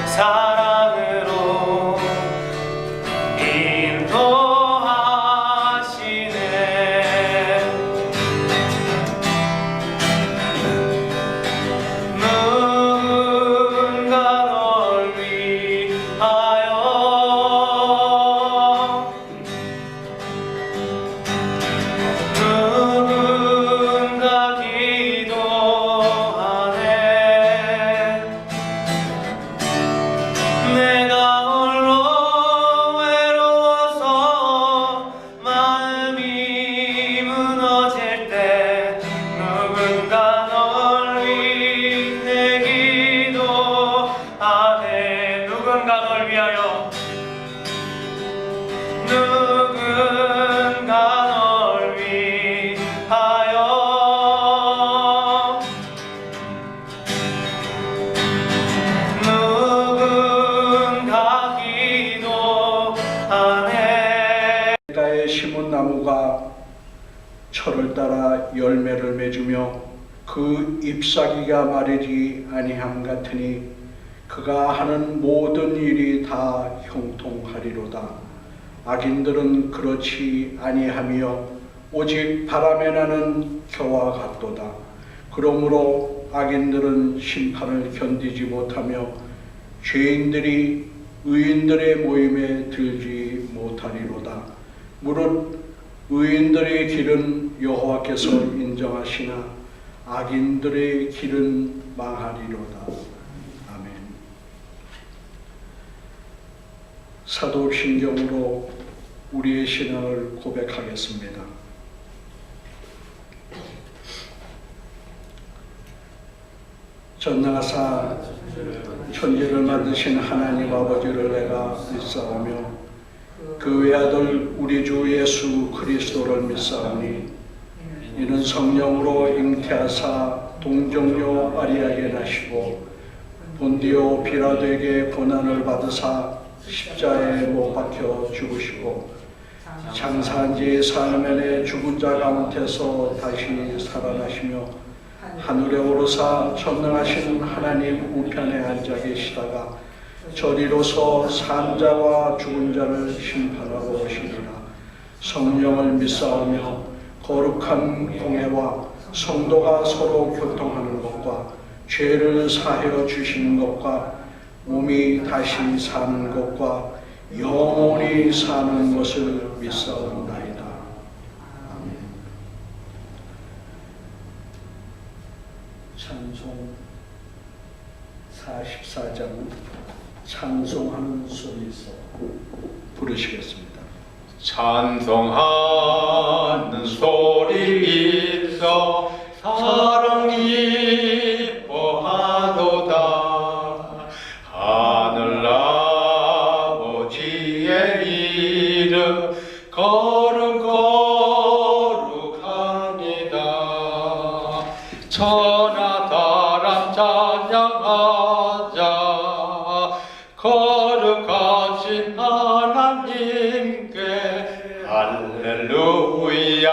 사랑으로 인도하시네. 누군가 널 위하여 누군가 기도하네. 내가 홀로 외로워서 마음이 무너질 때 누군가 널 위해 기도하네. 누군가 널 위하여 누군가 널 위하여 누군가 기도하네. 가에 심은 나무가 철을 따라 열매를 맺으며 그 잎사귀가 마르지 아니함 같으니 그가 하는 모든 일이 다 형통하리로다. 악인들은 그렇지 아니하며 오직 바람에 나는 겨와 같도다. 그러므로 악인들은 심판을 견디지 못하며 죄인들이 의인들의 모임에 들지 못하리로다. 무릇 의인들의 길은 여호와께서 인정하시나 악인들의 길은 망하리로다. 아멘. 사도신경으로 우리의 신앙을 고백하겠습니다. 전능하사 천지를 만드신 하나님 아버지를 내가 믿사오며 그 외아들 우리 주 예수 그리스도를 믿사오니 이는 성령으로 잉태하사 동정녀 마리아에게 나시고 본디오 빌라도에게 고난을 받으사 십자가에 못 박혀 죽으시고 장사한 지 사흘 만에 죽은 자 가운데서 다시 살아나시며 하늘에 오르사 전능하신 하나님 우편에 앉아 계시다가 저리로서 산 자와 죽은 자를 심판하러 오시리라. 성령을 믿사오며 거룩한 공회와 성도가 서로 교통하는 것과 죄를 사하여 주시는 것과 몸이 다시 사는 것과 영원히 사는 것을 믿사옵나이다. 아멘. 찬송 44장 찬송하는 소리에서 부르시겠습니다. 찬송하는 소리 있어 사랑 기뻐하도다. 하늘 아버지의 이름 거룩거룩하니다. 천하 사람 찬양하자. 거룩하신 하나님께 할렐루야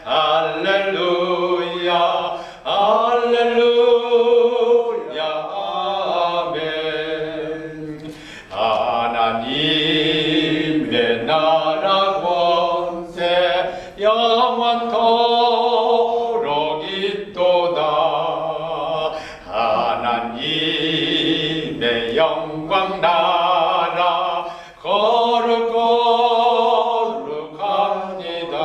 할렐루야 할렐루야 아멘. 하나님의 나라 권세 영원토록 있도다. 하나님의 영광 나라 거룩거룩합니다.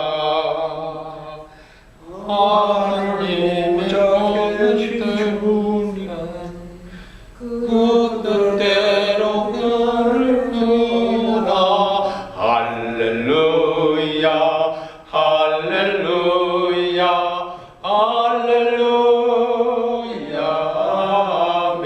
하나님의 계신 주님 그 뜻대로 흐르라. 할렐루야 할렐루야 할렐루야 아멘.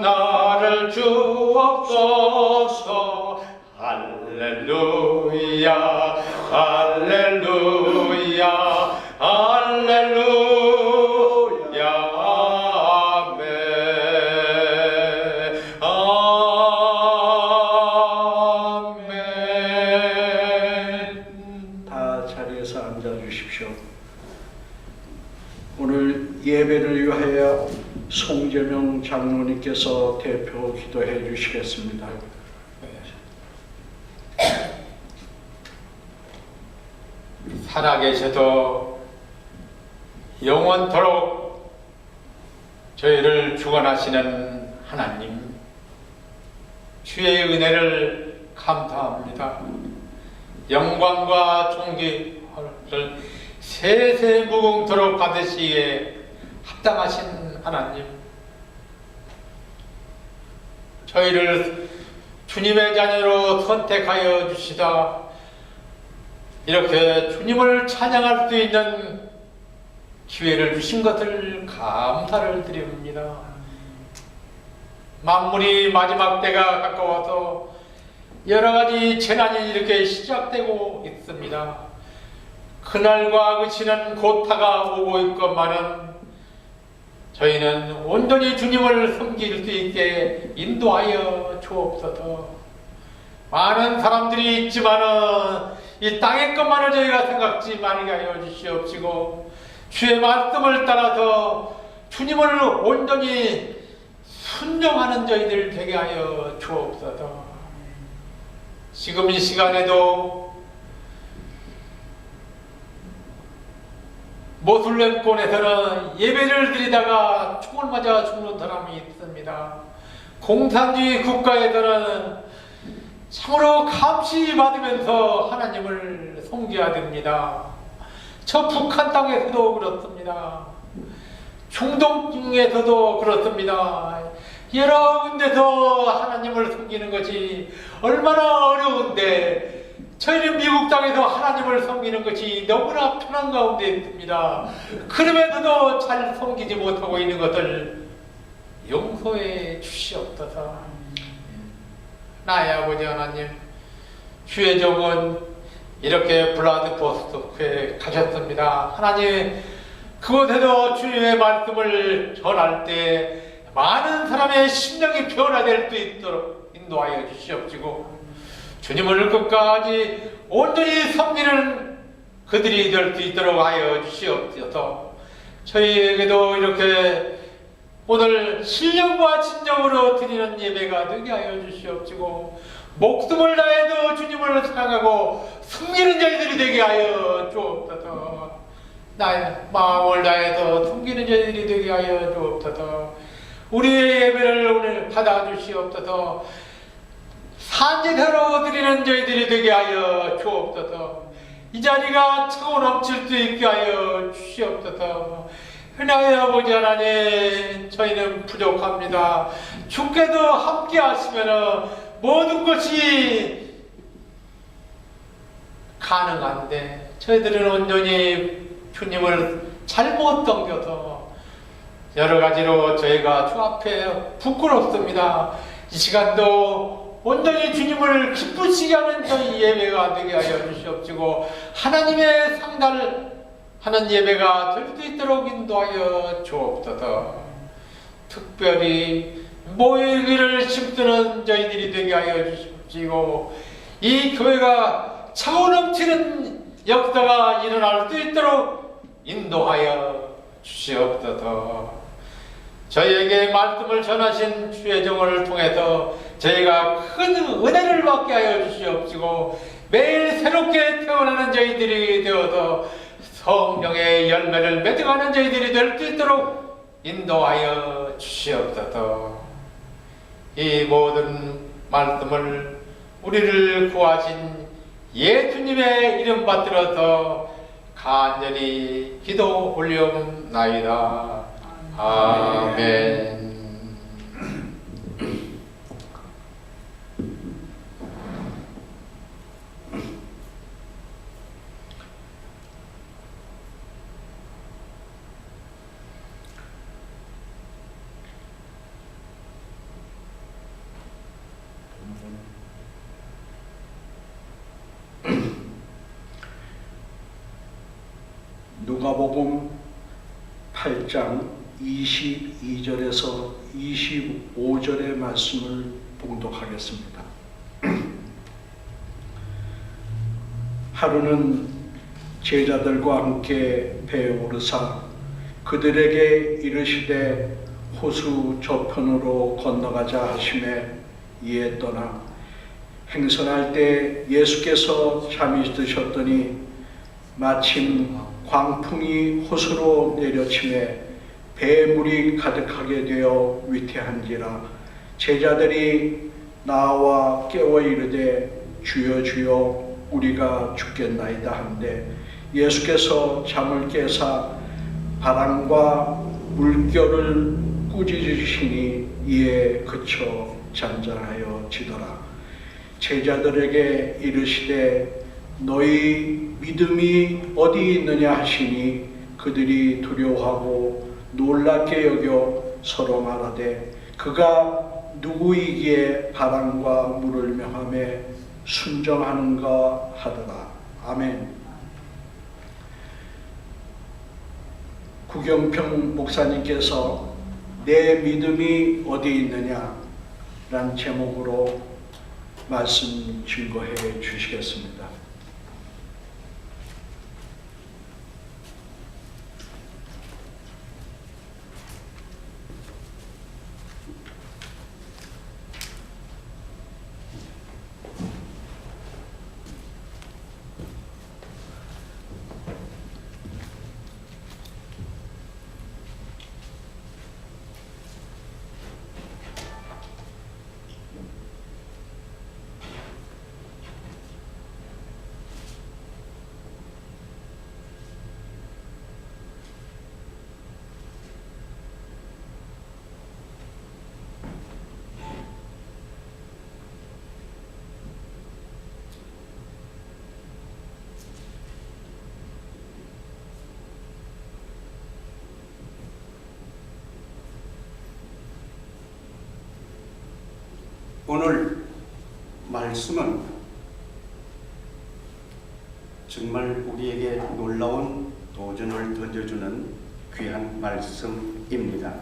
나를 주옵소서. 할렐루야 할렐루야 할렐루야 아멘 아멘. 다 자리에서 앉아 주십시오. 오늘 예배를 위하여 송재명 장로님께서 대표 기도해 주시겠습니다. 살아계셔도 영원토록 저희를 주관하시는 하나님, 주의 은혜를 감사합니다. 영광과 존귀를 세세무궁토록 받으시기에 합당하신 하나님, 저희를 주님의 자녀로 선택하여 주시다 이렇게 주님을 찬양할 수 있는 기회를 주신 것을 감사를 드립니다. 만물이 마지막 때가 가까워서 여러 가지 재난이 이렇게 시작되고 있습니다. 그날과 그치는 곧 다가오고 있건만은 저희는 온전히 주님을 섬길 수 있게 인도하여 주옵소서. 많은 사람들이 있지만은 이 땅의 것만을 저희가 생각지 말게 하여 주시옵시고, 주의 말씀을 따라서 주님을 온전히 순종하는 저희들 되게 하여 주옵소서. 지금 이 시간에도 모슬렘권에서는 예배를 드리다가 총을 맞아 죽는 사람이 있습니다. 공산주의 국가에서는 참으로 감시받으면서 하나님을 섬겨야 됩니다. 저 북한 땅에서도 그렇습니다. 중동에서도 그렇습니다. 여러 군데서 하나님을 섬기는 것이 얼마나 어려운데 저희는 미국 땅에서 하나님을 섬기는 것이 너무나 편한 가운데 있습니다. 그럼에도 잘 섬기지 못하고 있는 것을 용서해 주시옵소서. 나의 아버지 하나님, 주의 종은 이렇게 블라디보스토크에 가셨습니다. 하나님, 그곳에서 주님의 말씀을 전할 때 많은 사람의 심령이 변화될 수 있도록 인도하여 주시옵시고, 주님을 끝까지 온전히 섬기는 그들이 될 수 있도록 하여 주시옵소서. 저희에게도 이렇게 오늘 신령과 진정으로 드리는 예배가 되게 하여 주시옵시고, 목숨을 다해도 주님을 사랑하고 섬기는 저희들이 되게 하여 주옵소서. 나의 마음을 다해서 섬기는 저희들이 되게 하여 주옵소서. 우리의 예배를 오늘 받아주시옵소서. 산지대로 드리는 저희들이 되게 하여 주옵소서. 이 자리가 차고 넘칠 수 있게 하여 주시옵소서. 하나님 아버지 하나님, 저희는 부족합니다. 주께도 함께 하시면 모든 것이 가능한데 저희들은 온전히 주님을 잘못 섬겨서 여러 가지로 저희가 주 앞에 부끄럽습니다. 이 시간도 온전히 주님을 기쁘시게 하는 저희 예배가 되게 하여 주시옵시고, 하나님의 상달하는 예배가 될 수 있도록 인도하여 주옵소서. 특별히 모이기를 힘쓰는 저희들이 되게 하여 주시옵시고, 이 교회가 차고 넘치는 역사가 일어날 수 있도록 인도하여 주시옵소서. 저희에게 말씀을 전하신 주의 종을 통해서 저희가 큰 은혜를 받게 하여 주시옵시고, 매일 새롭게 태어나는 저희들이 되어서 성령의 열매를 맺어가는 저희들이 될 수 있도록 인도하여 주시옵소서. 이 모든 말씀을 우리를 구하신 예수님의 이름 받들어서 간절히 기도 올려옵나이다. 아멘. 누가복음 8장 22절에서 25절의 말씀을 봉독하겠습니다. 하루는 제자들과 함께 배에 오르사 그들에게 이르시되 호수 저편으로 건너가자 하심에 이에 떠나 행선할 때 예수께서 잠이 드셨더니 마침 광풍이 호수로 내려침에 배에 물이 가득하게 되어 위태한지라 제자들이 나와 깨워 이르되 주여 주여 우리가 죽겠나이다 한데 예수께서 잠을 깨사 바람과 물결을 꾸짖으시니 이에 그쳐 잔잔하여 지더라. 제자들에게 이르시되 너희 믿음이 어디 있느냐 하시니 그들이 두려워하고 놀랍게 여겨 서로 말하되 그가 누구이기에 바람과 물을 명하며 순종하는가 하더라. 아멘. 구경평 목사님께서 내 믿음이 어디 있느냐 라는 제목으로 말씀 증거해 주시겠습니다. 오늘 말씀은 정말 우리에게 놀라운 도전을 던져주는 귀한 말씀입니다.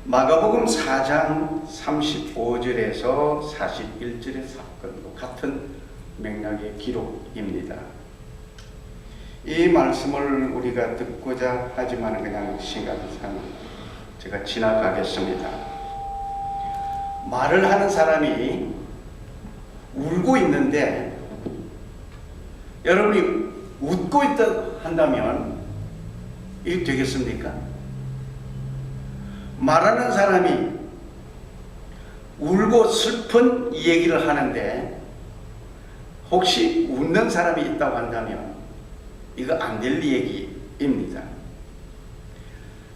마가복음 4장 35절에서 41절의 사건과 같은 맥락의 기록입니다. 이 말씀을 우리가 듣고자 하지만 그냥 시간상 제가 지나가겠습니다. 말을 하는 사람이 울고 있는데 여러분이 웃고 있다 한다면 이게 되겠습니까? 말하는 사람이 울고 슬픈 얘기를 하는데 혹시 웃는 사람이 있다고 한다면 이거 안 될 얘기입니다.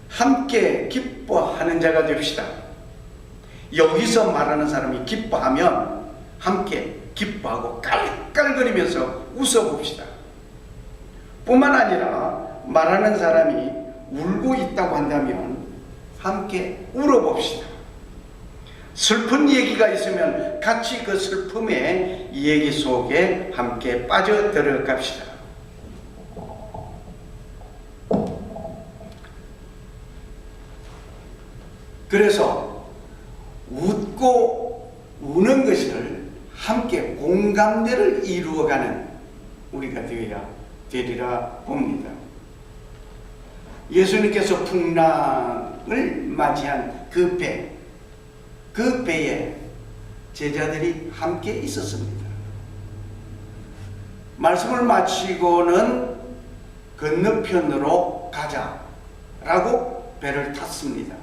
함께 기뻐하는 자가 됩시다. 여기서 말하는 사람이 기뻐하면 함께 기뻐하고 깔깔거리면서 웃어봅시다. 뿐만 아니라 말하는 사람이 울고 있다고 한다면 함께 울어봅시다. 슬픈 얘기가 있으면 같이 그 슬픔의 얘기 속에 함께 빠져들어갑시다. 그래서 웃고 우는 것을 함께 공감대를 이루어가는 우리가 되리라 봅니다. 예수님께서 풍랑을 맞이한 그 배에 제자들이 함께 있었습니다. 말씀을 마치고는 건너편으로 가자라고 배를 탔습니다.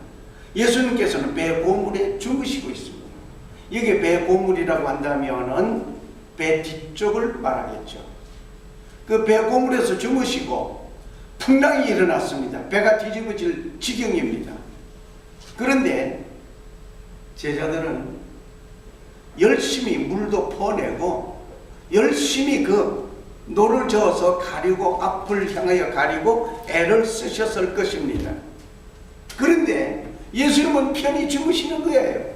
예수님께서는 배 고물에 주무시고 있습니다. 이게 배 고물이라고 한다면은 배 뒤쪽을 말하겠죠. 그 배 고물에서 주무시고 풍랑이 일어났습니다. 배가 뒤집어질 지경입니다. 그런데 제자들은 열심히 물도 퍼내고 열심히 그 노를 저어서 가리고 앞을 향하여 가리고 애를 쓰셨을 것입니다. 그런데 예수님은 편히 주무시는 거예요.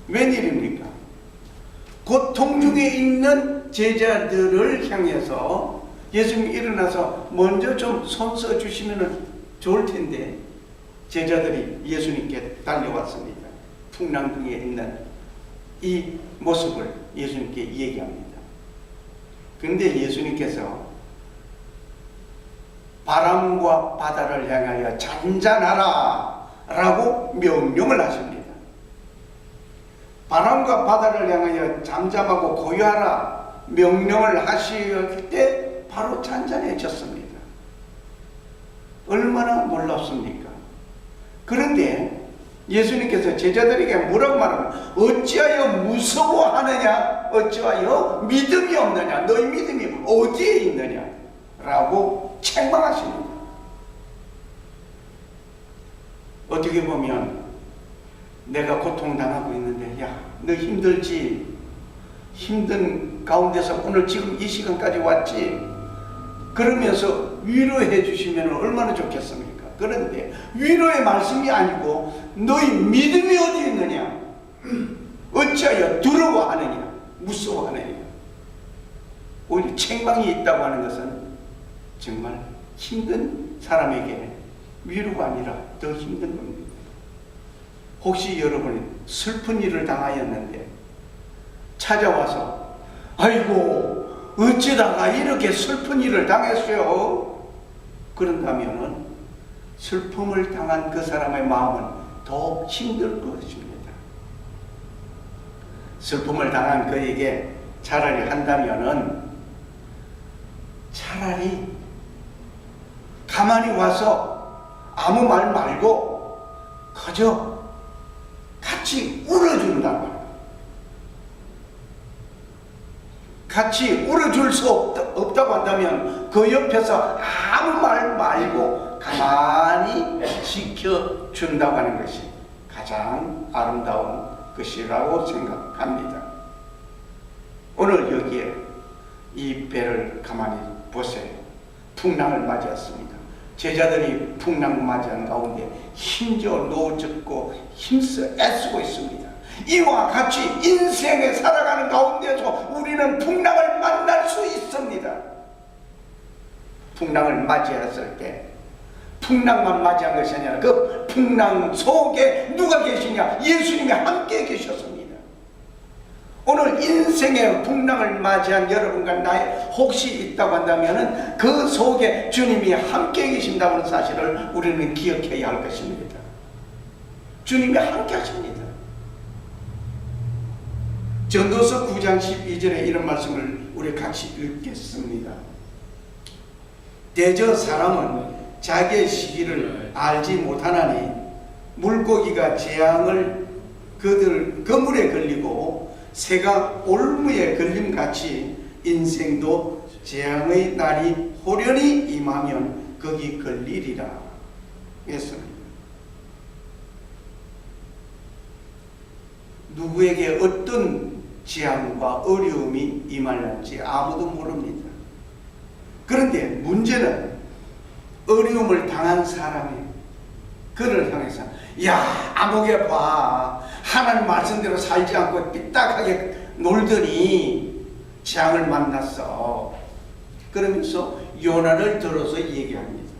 웬일입니까? 고통 중에 있는 제자들을 향해서 예수님이 일어나서 먼저 좀 손 써주시면 좋을 텐데 제자들이 예수님께 달려왔습니다. 풍랑중에 있는 이 모습을 예수님께 얘기합니다. 그런데 예수님께서 바람과 바다를 향하여 잔잔하라 라고 명령을 하십니다. 바람과 바다를 향하여 잠잠하고 고요하라 명령을 하실 때 바로 잔잔해졌습니다. 얼마나 놀랍습니까? 그런데 예수님께서 제자들에게 뭐라고 말하면 어찌하여 무서워하느냐, 어찌하여 믿음이 없느냐, 너희 믿음이 어디에 있느냐 라고 책망하십니다. 어떻게 보면 내가 고통당하고 있는데 야, 너 힘들지? 힘든 가운데서 오늘 지금 이 시간까지 왔지? 그러면서 위로해 주시면 얼마나 좋겠습니까? 그런데 위로의 말씀이 아니고 너희 믿음이 어디 있느냐? 어찌하여 두려워하느냐? 무서워하느냐? 오히려 책망이 있다고 하는 것은 정말 힘든 사람에게 위로가 아니라 더 힘든 겁니다. 혹시 여러분이 슬픈 일을 당하였는데 찾아와서 아이고 어쩌다가 이렇게 슬픈 일을 당했어요? 그런다면은 슬픔을 당한 그 사람의 마음은 더 힘들 것입니다. 슬픔을 당한 그에게 차라리 한다면은 차라리 가만히 와서 아무 말 말고 그저 같이 울어준다고 합니다. 같이 울어줄 수 없다고 한다면 그 옆에서 아무 말 말고 가만히 지켜준다고 하는 것이 가장 아름다운 것이라고 생각합니다. 오늘 여기에 이 배를 가만히 보세요. 풍랑을 맞이했습니다. 제자들이 풍랑을 맞이한 가운데 힘줘 놓아졌고 힘써 애쓰고 있습니다. 이와 같이 인생에 살아가는 가운데서 우리는 풍랑을 만날 수 있습니다. 풍랑을 맞이했을 때 풍랑만 맞이한 것이 아니라 그 풍랑 속에 누가 계시냐? 예수님이 함께 계셨습니다. 오늘 인생의 풍랑을 맞이한 여러분과 나의 혹시 있다고 한다면 그 속에 주님이 함께 계신다는 사실을 우리는 기억해야 할 것입니다. 주님이 함께 하십니다. 전도서 9장 12절에 이런 말씀을 우리 같이 읽겠습니다. 대저 사람은 자기의 시기를 알지 못하나니 물고기가 재앙을 그물에 걸리고 새가 올무에 걸림같이 인생도 재앙의 날이 호련히 임하면 거기 걸리리라 했습니다. 누구에게 어떤 재앙과 어려움이 임할지 아무도 모릅니다. 그런데 문제는 어려움을 당한 사람이 그를 향해서 야 아무개 봐 하나님 말씀대로 살지 않고 삐딱하게 놀더니 재앙을 만났어. 그러면서 요나를 들어서 얘기합니다.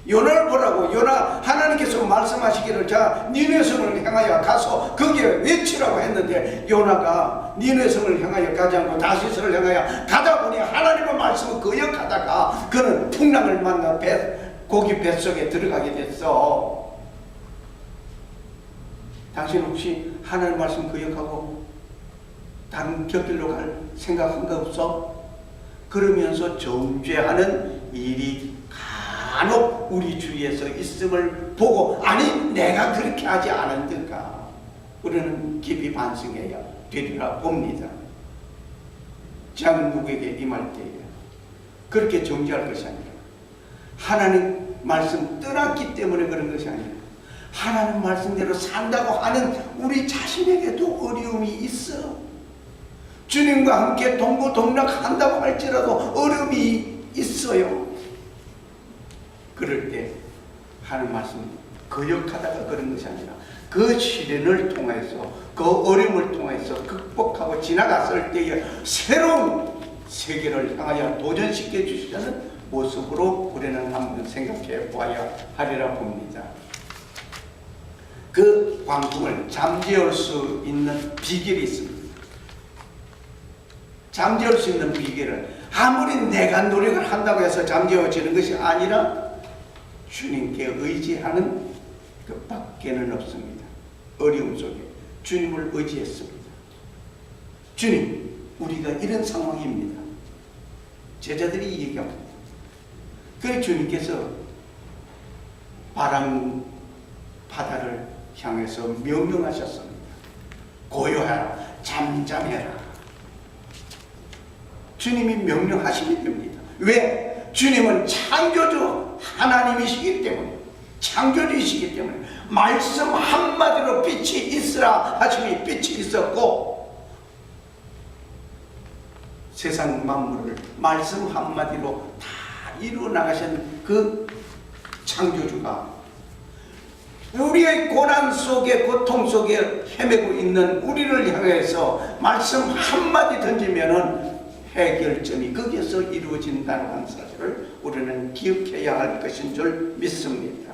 요나를 보라고. 요나 하나님께서 말씀하시기를 자 니네 성을 향하여 가서 거기에 외치라고 했는데 요나가 니네 성을 향하여 가지 않고 다시스를 향하여 가다 보니 하나님의 말씀을 거역하다가 그는 풍랑을 만나 고기 뱃속에 들어가게 됐어. 당신 혹시 하나님 말씀 거역하고 다른 곁길로 갈 생각한 거 없어? 그러면서 정죄하는 일이 간혹 우리 주위에서 있음을 보고 아니 내가 그렇게 하지 않았던가 우리는 깊이 반성해야 되리라 봅니다. 재앙은 누구에게 임할 때에 그렇게 정죄할 것이 아니라 하나님 말씀 떠났기 때문에 그런 것이 아니라 하나님 말씀대로 산다고 하는 우리 자신에게도 어려움이 있어. 주님과 함께 동고동락한다고 할지라도 어려움이 있어요. 그럴 때 하는 말씀 거역하다가 그런 것이 아니라 그 시련을 통해서 그 어려움을 통해서 극복하고 지나갔을 때에 새로운 세계를 향하여 도전시켜 주시려는 모습으로 우리는 한번 생각해 보아야 하리라 봅니다. 그 광풍을 잠재울 수 있는 비결이 있습니다. 잠재울 수 있는 비결은 아무리 내가 노력을 한다고 해서 잠재워지는 것이 아니라 주님께 의지하는 그 밖에는 없습니다. 어려움 속에 주님을 의지했습니다. 주님, 우리가 이런 상황입니다. 제자들이 얘기합니다. 그래서 주님께서 바다를 향해서 명령하셨습니다. 고요하라, 잠잠해라. 주님이 명령하시면 됩니다. 왜? 주님은 창조주 하나님이시기 때문에, 창조주이시기 때문에 말씀 한마디로 빛이 있으라 하시니 빛이 있었고, 세상 만물을 말씀 한마디로 다 이루어 나가신 그 창조주가 우리의 고난 속에, 고통 속에 헤매고 있는 우리를 향해서 말씀 한마디 던지면은 해결점이 거기에서 이루어진다는 한 사실을 우리는 기억해야 할 것인 줄 믿습니다.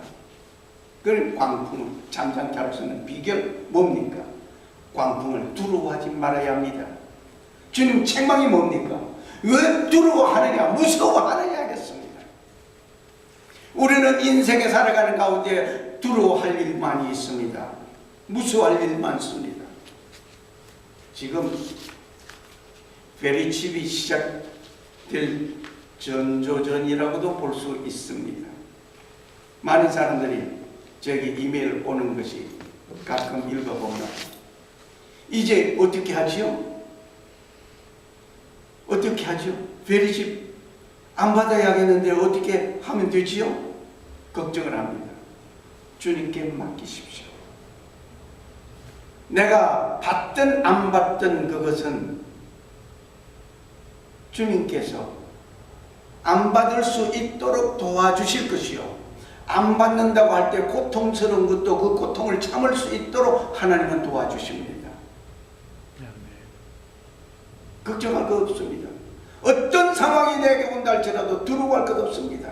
그 광풍을 잠잠케 할 수 있는 비결 뭡니까? 광풍을 두려워하지 말아야 합니다. 주님 책망이 뭡니까? 왜 두려워하느냐, 무서워하느냐 하겠습니다. 우리는 인생에 살아가는 가운데 두려워할 일 많이 있습니다. 무서워할 일 많습니다. 지금 페리칩이 시작될 전조전이라고도 볼 수 있습니다. 많은 사람들이 저에게 이메일 오는 것이 가끔 읽어보면 이제 어떻게 하지요? 어떻게 하죠? 페리칩 안 받아야겠는데 어떻게 하면 되지요? 걱정을 합니다. 주님께 맡기십시오. 내가 받든 안 받든 그것은 주님께서 안 받을 수 있도록 도와주실 것이요, 안 받는다고 할 때 고통스러운 것도 그 고통을 참을 수 있도록 하나님은 도와주십니다. 걱정할 것 없습니다. 어떤 상황이 내게 온다 할지라도 두려워할 것 없습니다.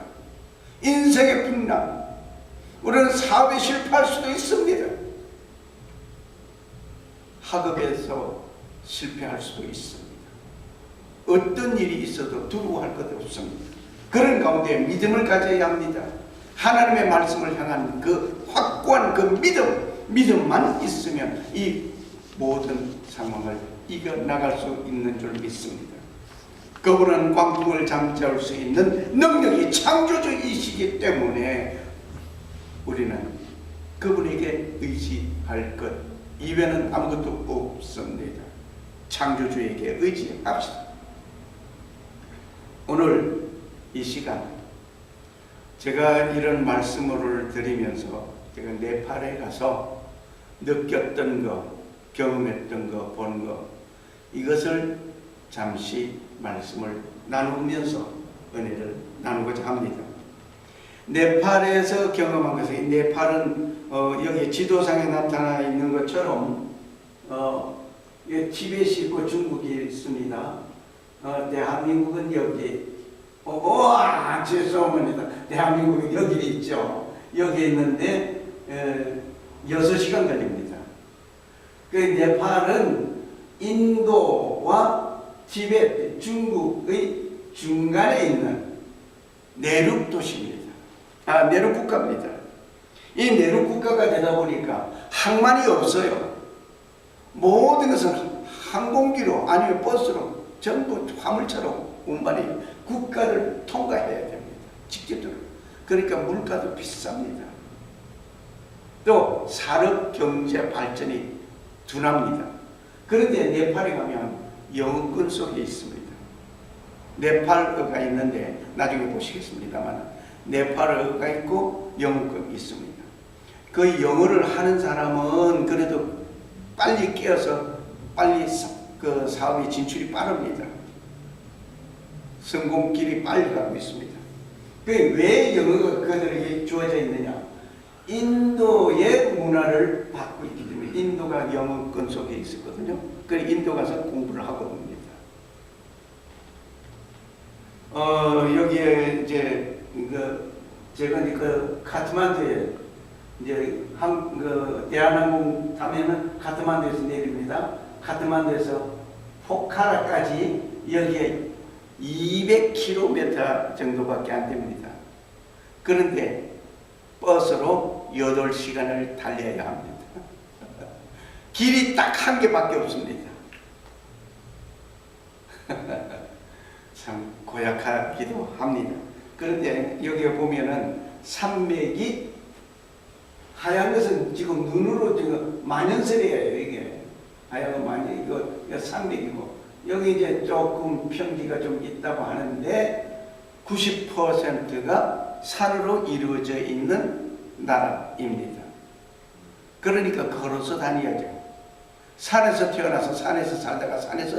인생의 풍랑, 우리는 사업에 실패할 수도 있습니다. 학업에서 실패할 수도 있습니다. 어떤 일이 있어도 두려워할 것 없습니다. 그런 가운데 믿음을 가져야 합니다. 하나님의 말씀을 향한 그 확고한 그 믿음만 있으면 이 모든 상황을 이겨나갈 수 있는 줄 믿습니다. 그분은 광풍을 잠재울 수 있는 능력이 창조주이시기 때문에 우리는 그분에게 의지할 것 이외에는 아무것도 없습니다. 창조주에게 의지합시다. 오늘 이 시간 제가 이런 말씀을 드리면서 제가 네팔에 가서 느꼈던 거, 경험했던 거, 본 거, 이것을 잠시 말씀을 나누면서 은혜를 나누고자 합니다. 네팔에서 경험한 것은, 네팔은 여기 지도상에 나타나 있는 것처럼 티벳이 있고 중국이 있습니다. 대한민국은 여기, 죄송합니다. 대한민국은 여기 있죠. 여기 있는데 6시간 걸립니다. 그 네팔은 인도와 티벳, 중국의 중간에 있는 내륙 도시입니다. 내륙 국가입니다. 이 내륙 국가가 되다 보니까 항만이 없어요. 모든 것은 항공기로 아니면 버스로 전부 화물차로 운반이 국가를 통과해야 됩니다. 직접적으로. 그러니까 물가도 비쌉니다. 또 산업 경제 발전이 둔합니다. 그런데 네팔에 가면 영어권 속에 있습니다. 네팔어가 있는데 나중에 보시겠습니다만 네팔어가 있고 영어권이 있습니다. 그 영어를 하는 사람은 그래도 빨리 깨어서 빨리 그 사업의 진출이 빠릅니다. 성공길이 빨리 가고 있습니다. 왜 영어가 그들에게 주어져 있느냐? 인도의 문화를 받고 있기 때문에 인도가 영어권 속에 있었거든요. 그래서 인도 가서 공부를 하고 옵니다. 여기에 이제 제가 이제 카트만두에 이제 대한항공 타면은 카트만두에서 내립니다. 카트만두에서 포카라까지 여기에 200km 정도밖에 안 됩니다. 그런데 버스로 8시간을 달려야 합니다. 길이 딱 한 개밖에 없습니다. 참 고약하기도 합니다. 그런데 여기에 보면은 산맥이 하얀 것은 지금 눈으로 지금 만연설이에요. 이게 하얀 건 많이 이거 산맥이고, 여기 이제 조금 평지가 좀 있다고 하는데 90%가 산으로 이루어져 있는 나라입니다. 그러니까 걸어서 다녀야죠. 산에서 태어나서 산에서 살다가 산에서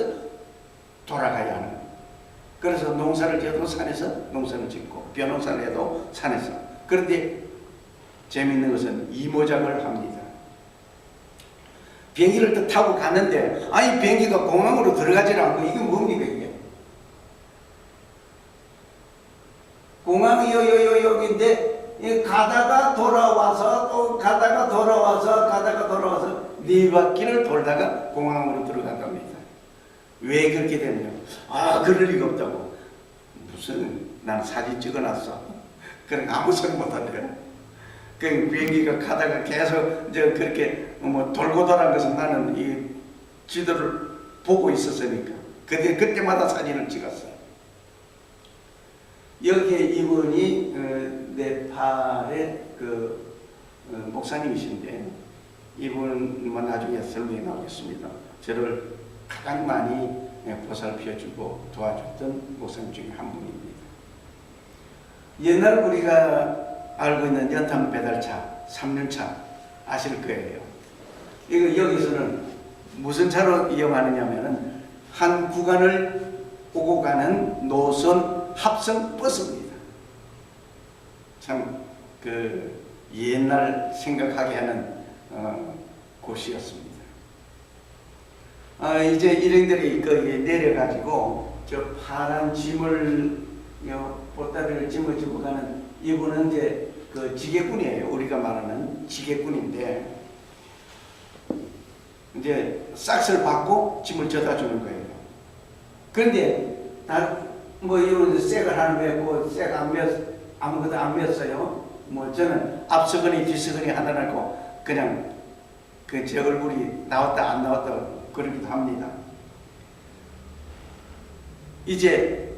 돌아가야 하는. 그래서 농사를 지어도 산에서 농사를 짓고 변호사를 해도 산에서. 그런데 재밌는 것은 이모작을 합니다. 비행기를 또 타고 갔는데 아니 비행기가 공항으로 들어가질 않고, 이게 뭡니까 이게? 공항이 여기인데 가다가 돌아와서 또 가다가 돌아와서 네 바퀴를 돌다가 공항으로 들어간답니다. 왜 그렇게 되냐? 그럴 리가 없다고. 무슨, 난 사진 찍어놨어. 그런 아무 소리 못하네요. 그 비행기가 가다가 계속 그렇게 돌고 돌아간 것은 나는 이 지도를 보고 있었으니까 그때마다 사진을 찍었어요. 여기에 이분이 네팔의 목사님이신데, 이분만 나중에 설명에 나오겠습니다. 저를 가장 많이 보살펴주고 도와줬던 목사님 중에 한 분입니다. 옛날 우리가 알고 있는 연탄 배달차 3륜차 아실 거예요. 이거 여기서는 무슨 차로 이용하느냐면은 한 구간을 오고 가는 노선 합성 버스입니다. 참 옛날 생각하게 하는 곳이었습니다. 이제 일행들이 거기에 내려가지고 저 파란 짐을 보따리를 짊어지고 가는 이분은 이제 지게꾼이에요. 우리가 말하는 지게꾼인데, 이제 싹스를 받고 짐을 져다 주는 거예요. 그런데 이런 쇠가 하나 맺고 쇠가 아무것도 안 맺었어요. 저는 앞서거니 뒤서거니 하느라고 그냥 제 얼굴이 나왔다 안 나왔다 그러기도 합니다. 이제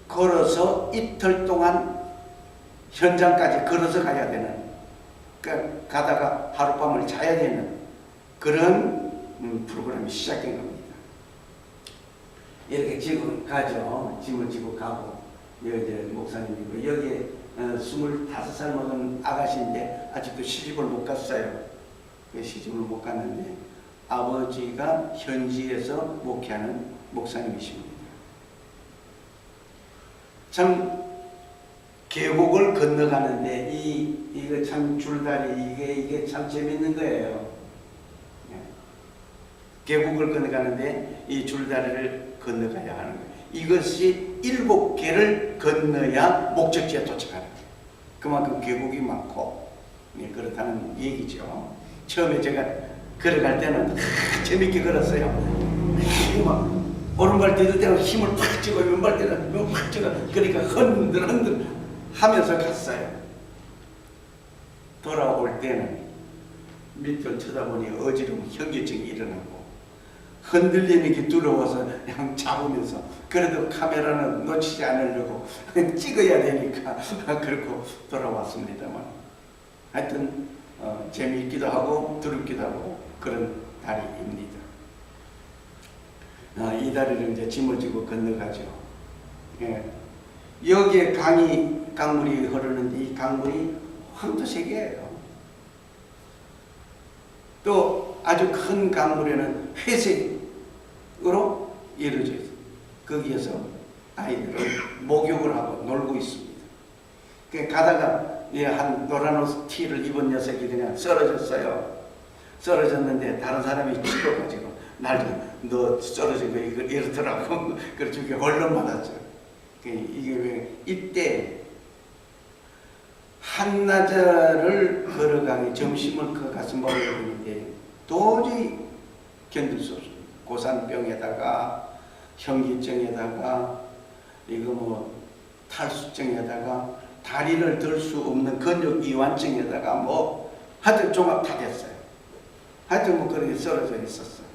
걸어서 이틀 동안 현장까지 걸어서 가야 되는, 가다가 하룻밤을 자야 되는 그런 프로그램이 시작된 겁니다. 이렇게 지금 가죠. 짐을 지고 가고, 이제 목사님이고, 여기에 25살 먹은 아가씨인데 아직도 시집을 못 갔어요. 시집을 못 갔는데 아버지가 현지에서 목회하는 목사님이십니다. 참 계곡을 건너가는데 이거 참 줄다리 이게 참 재밌는 거예요. 계곡을 건너가는데 이 줄다리를 건너가야 하는 거예요. 이것이 7개를 건너야 목적지에 도착하는 거예요. 그만큼 계곡이 많고 그렇다는 얘기죠. 처음에 제가 걸어갈 때는 재밌게 걸었어요. 오른발 디딜 때는 힘을 팍 쥐고 왼발 때는 힘을 팍 쥐고, 그러니까 흔들 하면서 갔어요. 돌아올 때는 밑을 쳐다보니 어지러움, 현기증이 일어나고 흔들리는 게 두려워서 그냥 잡으면서, 그래도 카메라는 놓치지 않으려고 찍어야 되니까 그렇고 돌아왔습니다만, 하여튼 재미있기도 하고 두렵기도 하고 그런 다리입니다. 이 다리를 이제 짐을 지고 건너가죠. 여기에 강물이 흐르는데 이 강물이 황토색이에요. 또 아주 큰 강물에는 회색으로 이루어져 있어요. 거기에서 아이들은 목욕을 하고 놀고 있습니다. 가다가 한 노란 옷 티를 입은 녀석이 그냥 쓰러졌어요. 쓰러졌는데 다른 사람이 찍어가지고 너 쓰러진 거 이러더라고. 그래서 저게 혼란 받았죠. 이게 왜 이때 한나절을 걸어가기 점심을 가서 먹어야 되는데 도저히 견딜 수 없습니다. 고산병에다가 현기증에다가 이거 뭐 탈수증에다가 다리를 들 수 없는 근육 이완증에다가 뭐 하여튼 종합 다 됐어요. 하여튼 뭐 그렇게 쓰러져 있었어요.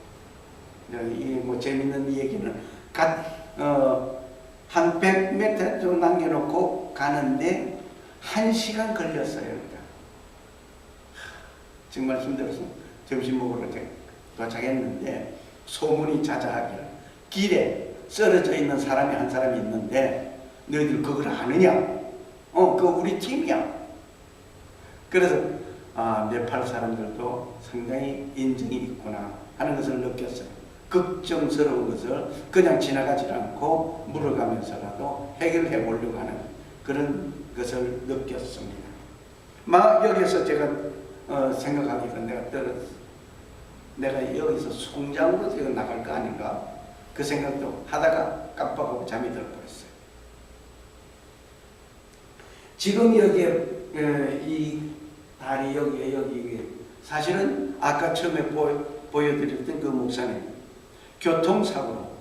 이게 뭐 재밌는 얘기는 한 100m 정도 남겨놓고 가는데 1시간 걸렸어요. 그러니까. 정말 힘들어서 점심 먹으러 도착했는데 소문이 자자하기를 길에 쓰러져 있는 사람이 한 사람이 있는데 너희들 그걸 아느냐? 그거 우리 팀이야. 그래서 네팔 사람들도 상당히 인정이 있구나 하는 것을 느꼈어요. 걱정스러운 것을 그냥 지나가지 않고 물어가면서라도 해결해 보려고 하는 그런 것을 느꼈습니다. 막 여기서 제가 생각하기가 내가 여기서 송장으로 제가 나갈 거 아닌가 그 생각도 하다가 깜빡하고 잠이 들어버렸어요. 지금 여기에 이 다리 여기 사실은 아까 처음에 보여드렸던 그 목사님 교통사고로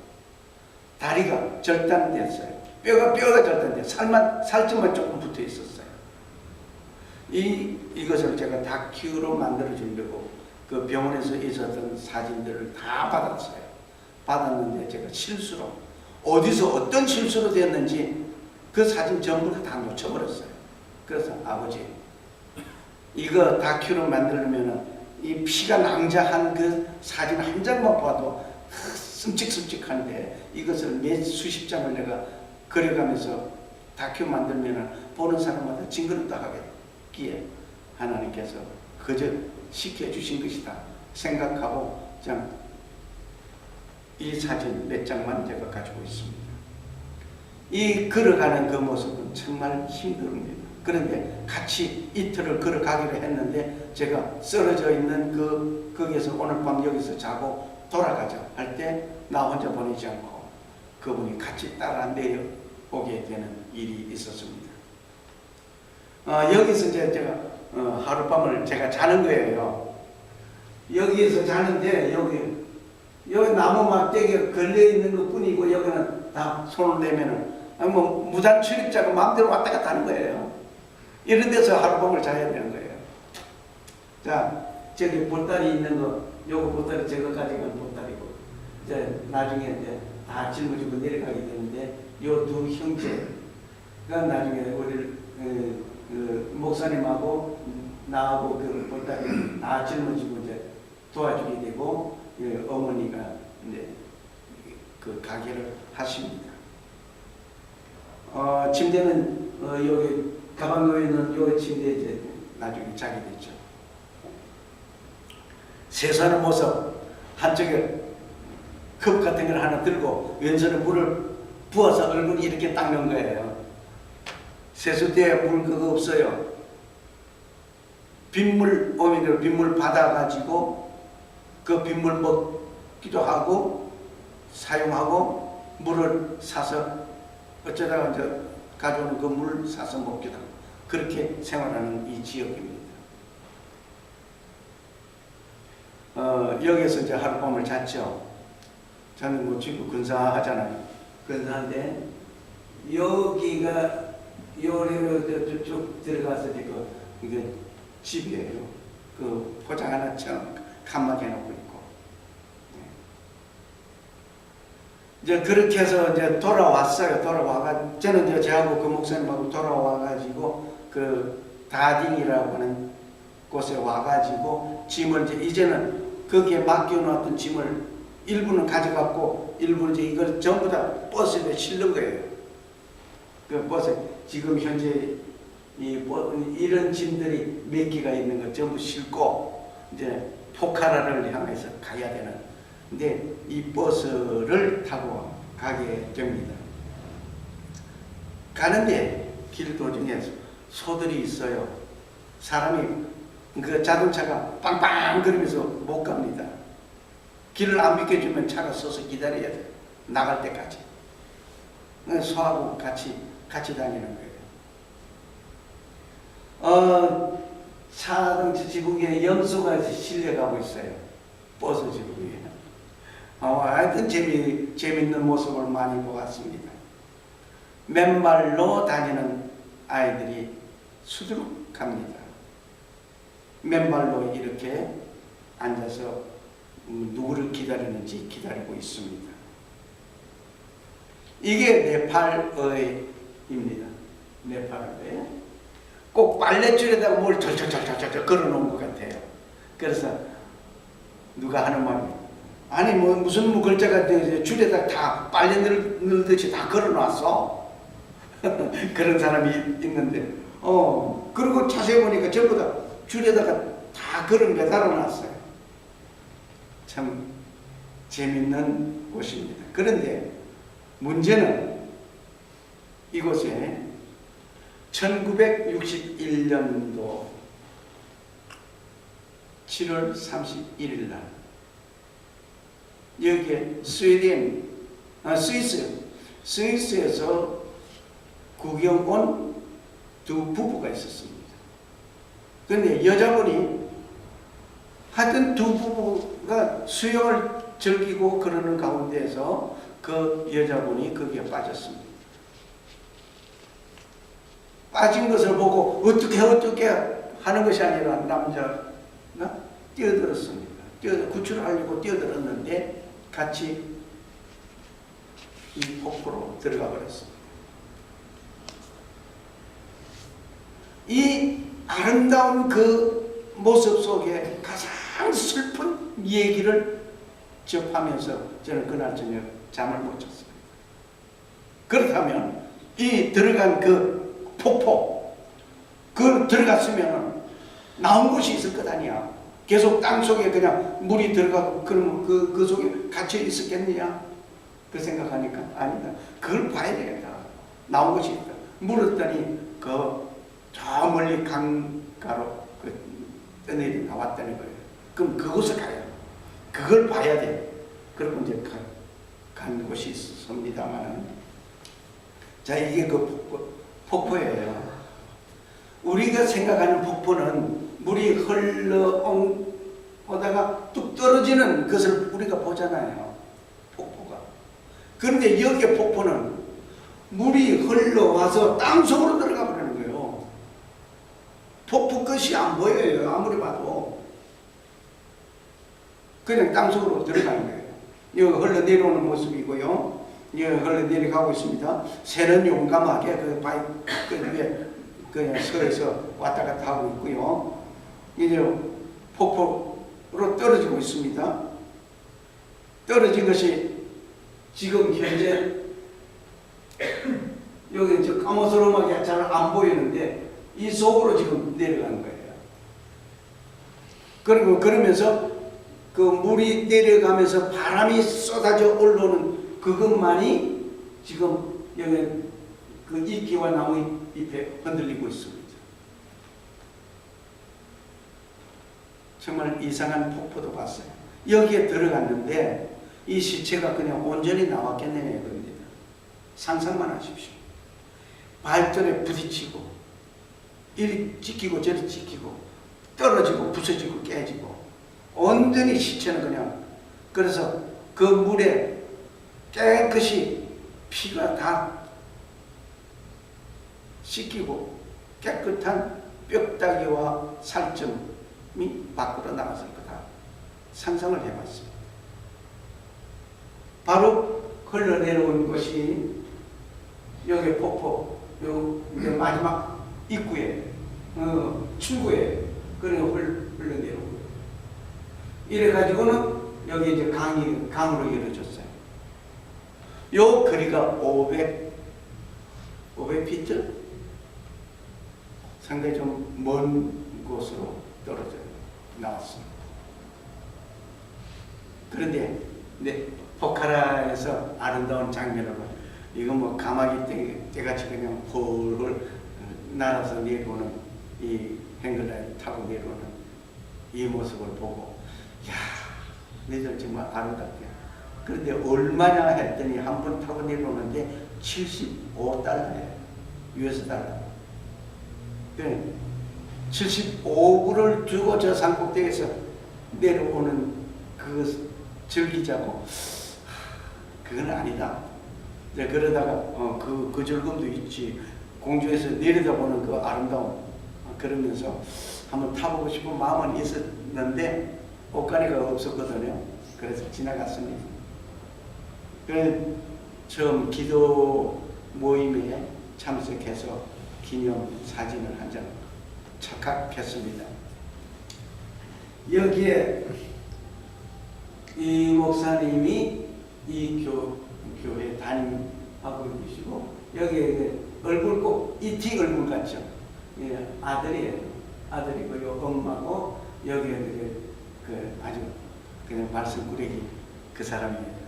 다리가 절단됐어요. 뼈가 절단돼 살집만 조금 붙어 있었어요. 이것을 제가 다큐로 만들어 주려고 그 병원에서 있었던 사진들을 다 받았어요. 받았는데 제가 실수로 어디서 어떤 실수로 됐는지 그 사진 전부 다 놓쳐버렸어요. 그래서 아버지 이거 다큐로 만들려면 이 피가 낭자한 그 사진 한 장만 봐도 슴직슴직한데 이것을 몇 수십 장을 내가 그려가면서 다큐 만들면 보는 사람마다 징그럽다 하겠기에 하나님께서 그저 시켜주신 것이다 생각하고 이 사진 몇 장만 제가 가지고 있습니다. 이 걸어가는 그 모습은 정말 힘듭니다. 그런데 같이 이틀을 걸어가기로 했는데 제가 쓰러져 있는 거기에서 오늘 밤 여기서 자고 돌아가자 할 때 나 혼자 보내지 않고 그분이 같이 따라 내려오게 되는 일이 있었습니다. 여기서 이제 제가 하룻밤을 제가 자는 거예요. 여기에서 자는데 여기 나무 막대기에 걸려 있는 것 뿐이고 여기는 다 손을 내면은 뭐 무단 출입자가 마음대로 왔다 갔다 하는 거예요. 이런 데서 하룻밤을 자야 되는 거예요. 자, 저기 보따리 있는 거, 요거 보따리 저거까지가 보따리고, 이제 나중에 이제 다 짊어지고 내려가게 되는데, 요 두 형제가 나중에 우리 목사님하고 나하고 그 보따리 다 짊어지고 이제 도와주게 되고, 어머니가 이제 그 가게를 하십니다. 침대는 여기 가방 놓여있는 요 침대에 이제 나중에 자게 됐죠. 세수하는 모습 한쪽에 컵 같은 걸 하나 들고 왼손에 물을 부어서 얼굴이 이렇게 닦는 거예요. 세수대에 물 그거 없어요. 빗물 오면 빗물 받아가지고 그 빗물 먹기도 하고 사용하고 물을 사서 어쩌다가 이제 가져오는 그 물 사서 먹기도 하고 그렇게 생활하는 이 지역입니다. 여기서 이제 하룻밤을 잤죠. 저는 뭐 지금 근사하잖아요. 근사한데 여기가 요리로 쭉 들어가서 이게 집이에요. 그 포장 하나처럼 칸막이 해놓고 있고. 이제 그렇게 해서 이제 돌아왔어요. 저는 이제 저하고 그 목사님하고 돌아와가지고 그 다딩이라고 하는 곳에 와가지고 짐을 이제는 거기에 맡겨놓았던 짐을 일부는 가져갔고 일부는 이제 이걸 전부 다 버스에 실는 거예요. 그 버스 지금 현재 이런 짐들이 몇 개가 있는 거 전부 싣고 이제 포카라를 향해서 가야 되는. 근데 이 버스를 타고 가게 됩니다. 가는데 길 도중에 소들이 있어요. 사람이 그 자동차가 빵빵 거리면서 못 갑니다. 길을 안 비켜주면 차가 서서 기다려야 돼요. 나갈 때까지. 소하고 같이 다니는 거예요. 차등 지붕에 염소가 실려가고 있어요. 버스 지붕에. 하여튼 재밌는 모습을 많이 보았습니다. 맨발로 다니는 아이들이 수두룩합니다. 맨발로 이렇게 앉아서 누구를 기다리는지 기다리고 있습니다. 이게 네팔어입니다. 네팔어에 꼭 빨랫줄에다가 뭘 절절절절절 걸어놓은 것 같아요. 그래서 누가 하는 말이 아니 뭐 무슨 글자가 줄에다 다 빨래 넣듯이 다 걸어놨어. 그런 사람이 있는데 그리고 자세히 보니까 전부 다 줄에다가 다 걸은 매달아놨어요. 참 재밌는 곳입니다. 그런데 문제는 이곳에 1961년도 7월 31일 날 여기에 스위스에서 구경 온 두 부부가 있었습니다. 그런데 여자분이 하여튼 두 부부가 수영을 즐기고 그러는 가운데에서 그 여자분이 거기에 빠졌습니다. 빠진 것을 보고 어떻게 하는 것이 아니라 남자가 뛰어들었습니다. 구출하려고 뛰어들었는데 같이 이 폭포로 들어가 버렸습니다. 이 아름다운 그 모습 속에 가장 슬픈 얘기를 접하면서 저는 그날 저녁 잠을 못 잤습니다. 그렇다면 이 들어간 그 폭포, 그 들어갔으면 나온 곳이 있을 것 아니야. 계속 땅 속에 그냥 물이 들어가고 그러면 그 속에 갇혀 있었겠느냐? 그 생각하니까 아니다. 그걸 봐야 되겠다. 나온 곳이 있다. 물었더니 저 멀리 강가로 떠내려 나왔다는 거예요. 그럼 그곳을 가요. 그걸 봐야 돼. 그리고 이제 간 곳이 있습니다만, 자, 이게 그 폭포예요. 우리가 생각하는 폭포는 물이 흘러오다가 뚝 떨어지는 것을 우리가 보잖아요. 폭포가. 그런데 여기에 폭포는 물이 흘러와서 땅속으로 들어가 버리는 거예요. 폭포 끝이 안 보여요. 아무리 봐도. 그냥 땅속으로 들어가는 거예요. 여기 흘러내려오는 모습이고요. 여기 흘러내려가고 있습니다. 새는 용감하게 그 위에 그냥 서에서 왔다 갔다 하고 있고요. 이제 폭포로 떨어지고 있습니다. 떨어진 것이 지금 현재 여기 이제 까무스름하게 잘 안 보이는데 이 속으로 지금 내려가는 거예요. 그리고 그러면서 그 물이 내려가면서 바람이 쏟아져 올라오는 그것만이 지금 여기 그 이끼와 나무 잎에 흔들리고 있습니다. 정말 이상한 폭포도 봤어요. 여기에 들어갔는데 이 시체가 그냥 온전히 나왔겠느냐 이겁니다. 상상만 하십시오. 발전에 부딪히고 이리 찍히고 저리 찍히고 떨어지고 부서지고 깨지고 온전히 시체는 그냥, 그래서 그 물에 깨끗이 피가 다 씻기고 깨끗한 뼈다귀와 살점이 밖으로 나갔을 거다 상상을 해봤습니다. 바로 흘러내려온 것이 여기 폭포 요 마지막 입구에 출구에 그냥 흘러내려온 거예요. 이래가지고는 여기 이제 강으로 이루어졌어요. 요 거리가 500피트? 상당히 좀 먼 곳으로 떨어져 나왔습니다. 그런데 포카라에서 아름다운 장면을 봐. 이거 뭐 가마귀 떼같이 그냥 홀홀 날아서 내려오는 이 행글라이드 타고 내려오는 이 모습을 보고, 야, 너희들 정말 아름답게. 그런데 얼마나 했더니 한 번 타고 내려오는데 75달러예요. US 달러. 그래, 75불을 주고 저 산꼭대기에서 내려오는 그 즐기자고, 그건 아니다. 이제 그러다가 그 즐거움도 있지. 공중에서 내려다보는 그 아름다움, 그러면서 한번 타보고 싶은 마음은 있었는데 옷가리가 없었거든요. 그래서 지나갔습니다. 그래서 처음 기도 모임에 참석해서 기념 사진을 한 장 착각했습니다. 여기에 이 목사님이 이 교회 담임하고 계시고, 여기에 얼굴 꼭 이티 얼굴 같죠? 예, 아들이에요. 아들이고요. 엄마고, 여기에 그 아주 그냥 말썽꾸러기 그 사람이에요.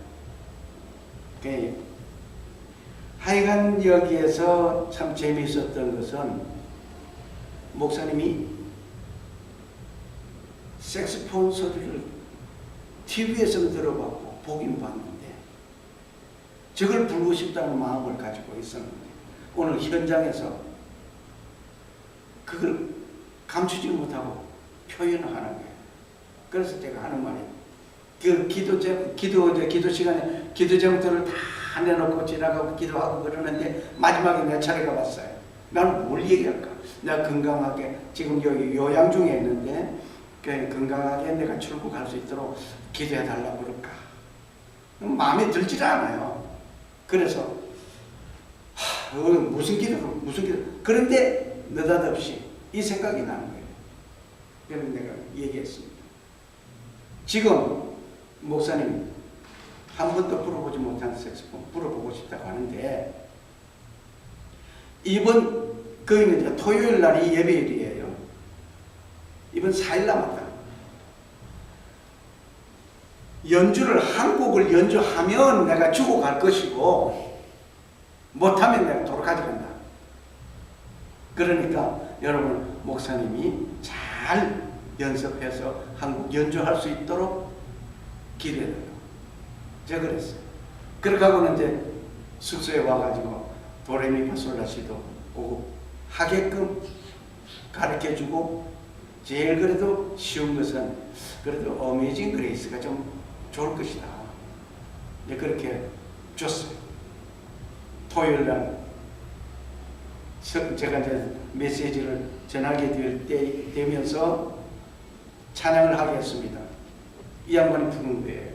하여간 여기에서 참 재미있었던 것은 목사님이 색소폰 소리를 TV에서 들어봤고 보긴 봤는데 저걸 부르고 싶다는 마음을 가지고 있었는데 오늘 현장에서 그걸 감추지 못하고 표현을 하는 거예요. 그래서 제가 하는 말이, 그 기도 시간에 기도 제목들을 다 내놓고 지나가고 기도하고 그러는데 마지막에 내 차례가 왔어요. 나는 뭘 얘기할까? 내가 건강하게 지금 여기 요양 중에 있는데 건강하게 내가 출국할 수 있도록 기도해 달라고 그럴까? 마음에 들질 않아요. 그래서 무슨 기도. 그런데 느닷없이 이 생각이 나는 거예요. 그래서 내가 얘기했습니다. 지금 목사님 한 번도 불어보지 못한 색소폰 불어보고 싶다고 하는데, 이번 거기는 이제 토요일 날이 예배일이에요. 이번 4일 남았다. 한 곡을 연주하면 내가 주고 갈 것이고, 못하면 내가 도로 가져간다. 그러니까 여러분, 목사님이 잘 연습해서 한 곡 연주할 수 있도록 기도해요. 제가 그랬어요. 그렇게 하고는 이제 숙소에 와가지고 도레미파솔라시도 오고 하게끔 가르쳐주고, 제일 그래도 쉬운 것은 그래도 어메이징 그레이스가 좀 좋을 것이다. 이제 그렇게 줬어요. 토요일 날 제가 이제 메시지를 전하게 되면서 찬양을 하게 했습니다. 이 양반이 부른 거예요.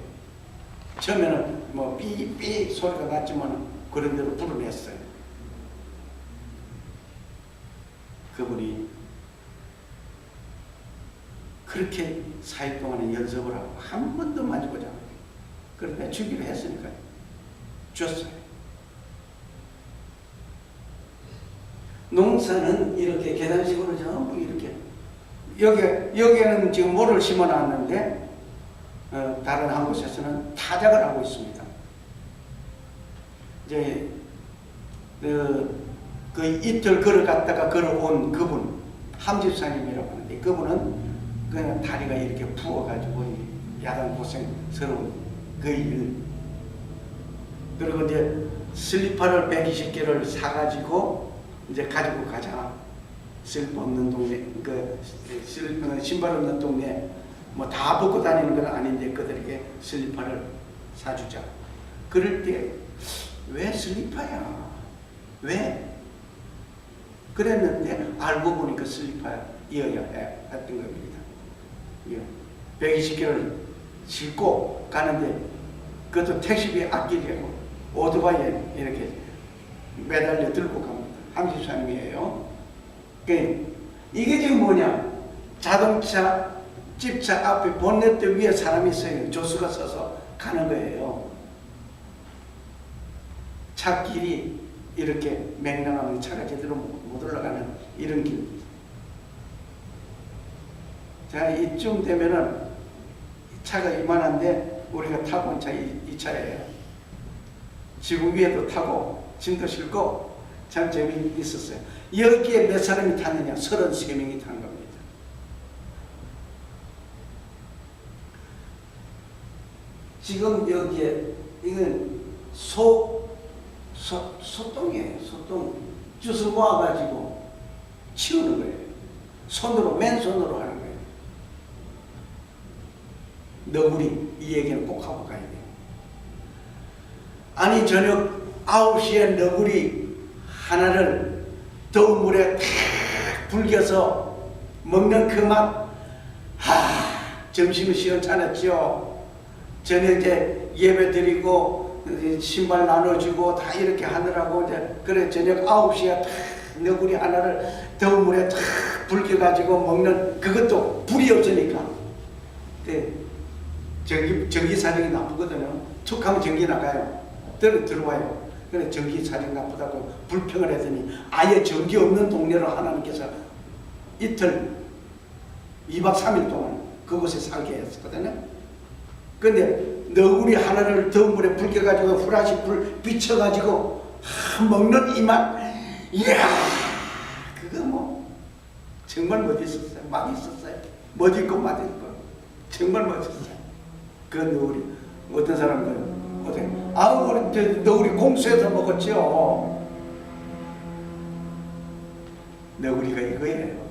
처음에는 뭐 삐삐 소리가 났지만 그런 대로 불어냈어요. 그분이 그렇게 4일 동안에 연습을 하고 한 번도 만지보지 않아요. 그런데 주기로 했으니까 줬어요. 농사는 이렇게 계단식으로 전부 이렇게 여기에는 지금 모를 심어놨는데 다른 한 곳에서는 타작을 하고 있습니다. 이제 그 이틀 걸어갔다가 걸어온 그분 함집사님이라고 하는데, 그분은 그냥 다리가 이렇게 부어가지고 야단 고생스러운 그 일. 그리고 이제 슬리퍼를 120개를 사가지고 이제 가지고 가자. 슬리퍼 없는 동네, 신발 없는 동네, 뭐 다 벗고 다니는 건 아닌데 그들에게 슬리퍼를 사주자. 그럴 때 왜 슬리퍼야? 왜? 그랬는데 알고 보니까 슬리퍼여야 했던 겁니다. 120개를 싣고 가는데 그것도 택시비 아끼려고 오토바이에 이렇게 매달려 들고 갑니다. 함집사님이에요. 이게 지금 뭐냐? 자동차 집차 앞에 본네트 위에 사람이 있어요. 조수가 서서 가는 거예요. 차 길이 이렇게 맹랑하면 차가 제대로 못 올라가는 이런 길. 자, 이쯤 되면은 차가 이만한데 우리가 타고 온 차 이 차예요. 지구 위에도 타고 짐도 싣고 참 재미있었어요. 여기에 몇 사람이 탔느냐? 33명이 탄 겁니다. 지금 여기에 이건 소똥이에요. 소똥 주스 모아가지고 치우는 거예요. 손으로, 맨손으로 하는 거예요. 너구리, 이 얘기는 꼭 하고 가야 돼요. 아니 저녁 9시에 너구리 하나를 더운 물에 탁 불겨서 먹는 그 맛, 점심은 시원찮았죠. 저녁에 예배 드리고 신발 나눠주고 다 이렇게 하느라고 이제 그래 저녁 9시에 탁 너구리 하나를 더운 물에 탁 불겨가지고 먹는, 그것도 불이 없으니까. 전기 사정이 나쁘거든요. 툭 하면 전기 나가요. 들어와요. 그래 전기 사정 나쁘다고 불평을 했더니 아예 전기 없는 동네로 하나님께서 이틀 2박 3일 동안 그곳에 살게 했었거든요. 근데 너구리 하나를 더운 물에 불겨가지고 후라시 불 비춰가지고 먹는 이 맛, 이야, 그거 뭐 정말 멋있었어요. 맛있었어요. 멋있고 맛있고 정말 멋있었어요. 그 너구리 어떤 사람들은 어떻게 우리 너구리 공수해서 먹었죠. 너구리가 이거예요.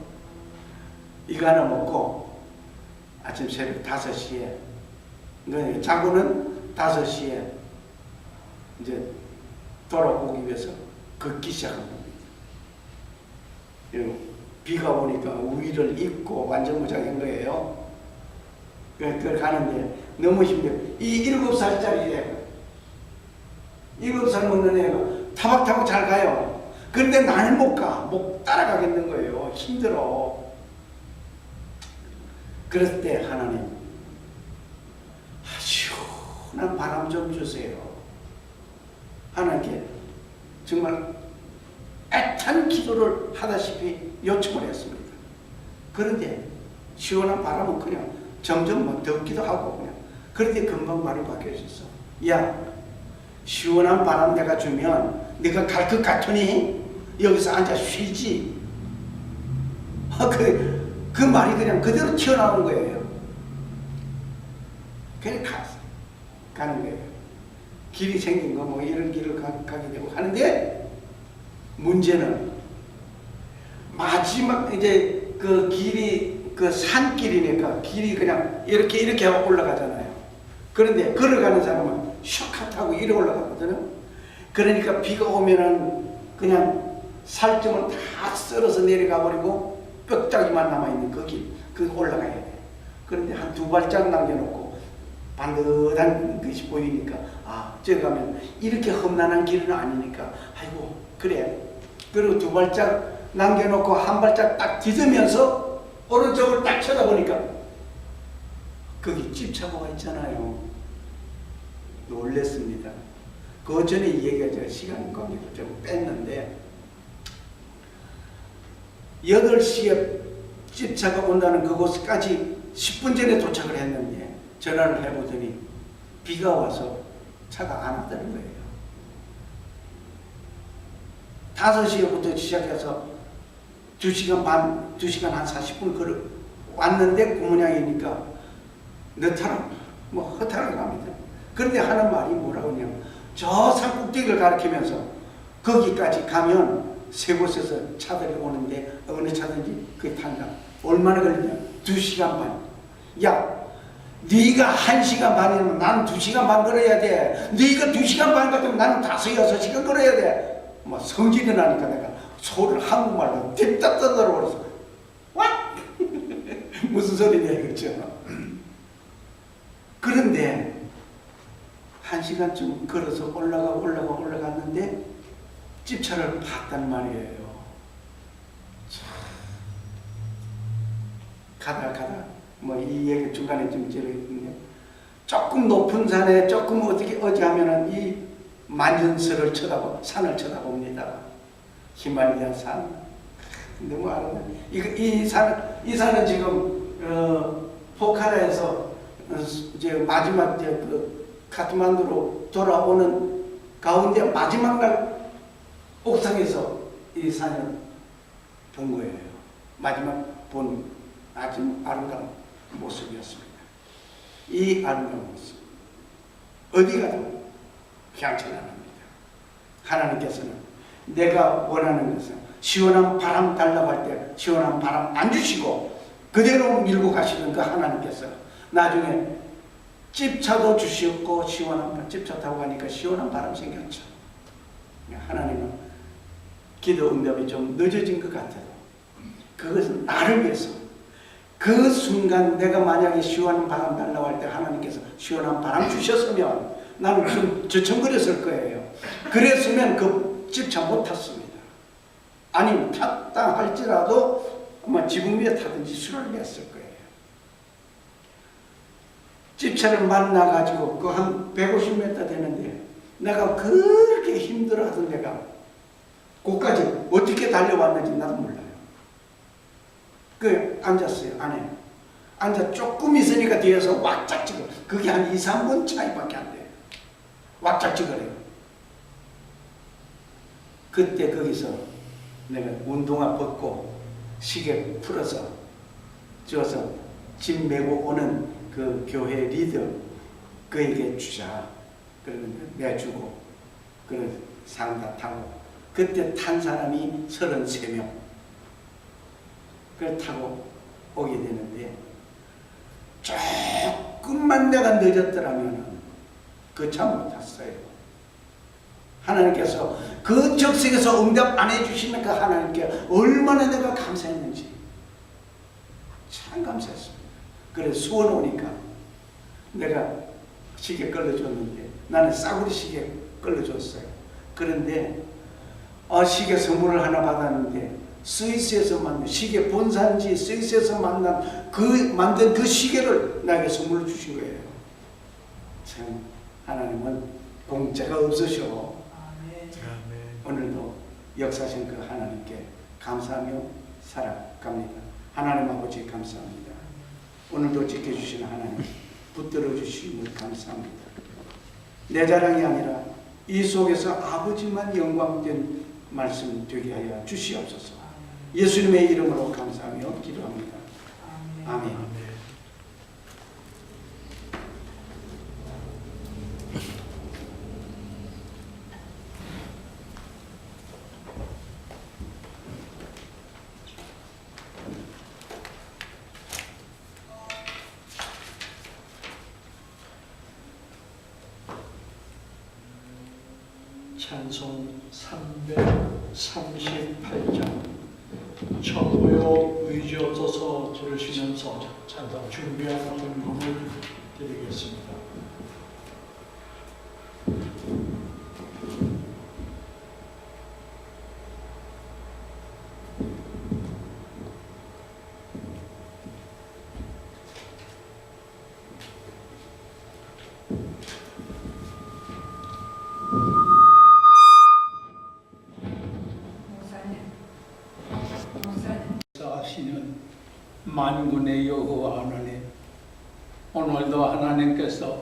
이거 하나 먹고 아침 새벽 5시에 자고는 5시에 이제 돌아오기 위해서 걷기 시작한 겁니다. 비가 오니까 우위를 입고 완전 무장인 거예요. 그걸 가는데 너무 힘들어. 이 7살짜리 애가 7살 먹는 애가 타박타박 잘 가요. 그런데 나는 못 가. 못 따라가겠는 거예요. 힘들어. 그럴 때 하나님, 시원한 바람 좀 주세요. 하나님께 정말 애탄 기도를 하다시피 요청을 했습니다. 그런데 시원한 바람은 그냥 점점 뭐 덥기도 하고 그냥. 그런데 금방 말이 바뀌어졌어. 야, 시원한 바람 내가 주면 네가 갈 것 같으니 여기서 앉아 쉬지. 그 말이 그냥 그대로 튀어나오는 거예요. 그냥 가는 거예요. 길이 생긴 거 뭐 이런 길을 가게 되고 하는데, 문제는 마지막 이제 그 길이 그 산길이니까 길이 그냥 이렇게 하고 올라가잖아요. 그런데 걸어가는 사람은 슈카 타고 이리 올라가거든요. 그러니까 비가 오면은 그냥 살점을 다 썰어서 내려가 버리고 뼈다귀만 남아있는 그 길, 그거 올라가야 돼. 그런데 한 2발짝 남겨놓고 반듯한 것이 보이니까, 저기 가면 이렇게 험난한 길은 아니니까, 아이고 그래. 그리고 2발짝 남겨놓고 한 발짝 딱 뒤지면서 오른쪽을 딱 쳐다보니까 거기 집차고가 있잖아요. 놀랬습니다. 그 전에 이 얘기가 제가 시간 관계로 좀 뺐는데, 8시에 집차가 온다는 그곳까지 10분 전에 도착을 했는데 전화를 해보더니 비가 와서 차가 안 왔다는 거예요. 5시부터 시작해서 2시간 반, 2시간 한 40분 걸어 왔는데 그 모양이니까 너타라, 뭐 허탈을 갑니다. 그런데 하는 말이 뭐라고 하냐면, 저 산꼭대기를 가리키면서 거기까지 가면 세 곳에서 차들이 오는데 어느 차든지 그게 탄다. 얼마나 걸리냐? 2시간 반. 야, 네가 1시간 반이면 나는 2시간 반 걸어야 돼. 네가 2시간 반 같으면 나는 5, 6시간 걸어야 돼. 뭐 성질이 나니까 내가 소를 한국말로 딥다 떠들어버렸어. What? 무슨 소리냐 이거죠. 그런데 1시간쯤 걸어서 올라갔는데 집차를 봤단 말이에요. 가다 뭐 이 얘기 중간에 좀 들어있는데, 조금 높은 산에 조금 어디 하면은 이 만년설을 산을 쳐다봅니다. 히말라야 산. 너무 아름다워. 이 산은 지금 포카라에서 이제 마지막 그 카트만두로 돌아오는 가운데 마지막 날 옥상에서 이 산을 본 거예요. 마지막 본 아주 아름다운 모습이었습니다. 이 아름다운 모습 어디 가도 향천 안 합니다. 하나님께서는 내가 원하는 것은 시원한 바람 달라고 할 때 시원한 바람 안 주시고 그대로 밀고 가시는 그 하나님께서 나중에 집차도 주시었고 시원한 바람, 집차 타고 가니까 시원한 바람 생겼죠. 하나님은 기도 응답이 좀 늦어진 것 같아도 그것은 나를 위해서 그 순간 내가 만약에 시원한 바람 달라고 할 때 하나님께서 시원한 바람 주셨으면 나는 좀 저청거렸을 거예요. 그랬으면 그 집차 못 탔습니다. 아니 탔다 할지라도 아마 지붕 위에 타든지 수를 냈을 거예요. 집차를 만나가지고 그 한 150m 되는데 내가 그렇게 힘들어하던 내가 거기까지 어떻게 달려왔는지 나도 몰라요. 그 앉았어요. 안에 앉아 조금 있으니까 뒤에서 왁짝 찍어. 그게 한 2, 3분 차이밖에 안 돼요. 왁짝 찍어래요. 그때 거기서 내가 운동화 벗고 시계 풀어서 줘서 집 메고 오는 그 교회 리더 그에게 주자. 그러면 내주고 그래 상다 타고 그때 탄 사람이 33명. 그걸 타고 오게 되는데 조금만 내가 늦었더라면 그 차 못 탔어요. 하나님께서 그 적색에서 응답 안 해주시는 그 하나님께 얼마나 내가 감사했는지 참 감사했습니다. 그래서 수원 오니까 내가 시계 끌어줬는데 나는 싸구리 시계 끌어줬어요. 그런데 시계 선물을 하나 받았는데 스위스에서 만든 시계 본산지 스위스에서 만든 그 시계를 나에게 선물로 주신 거예요. 참 하나님은 공짜가 없으셔. 오늘도 역사하신 그 하나님께 감사하며 살아갑니다. 하나님 아버지 감사합니다. 오늘도 지켜주시는 하나님 붙들어 주시니 감사합니다. 내 자랑이 아니라 이 속에서 아버지만 영광된 말씀 되게 하여 주시옵소서. 예수님의 이름으로 감사하며 기도합니다. 아멘. 찬송 338장 천부여 의지없어서 들으시면서 준비한 헌금을 드리겠습니다. 하시는 만군의 여호와 하나님, 오늘도 하나님께서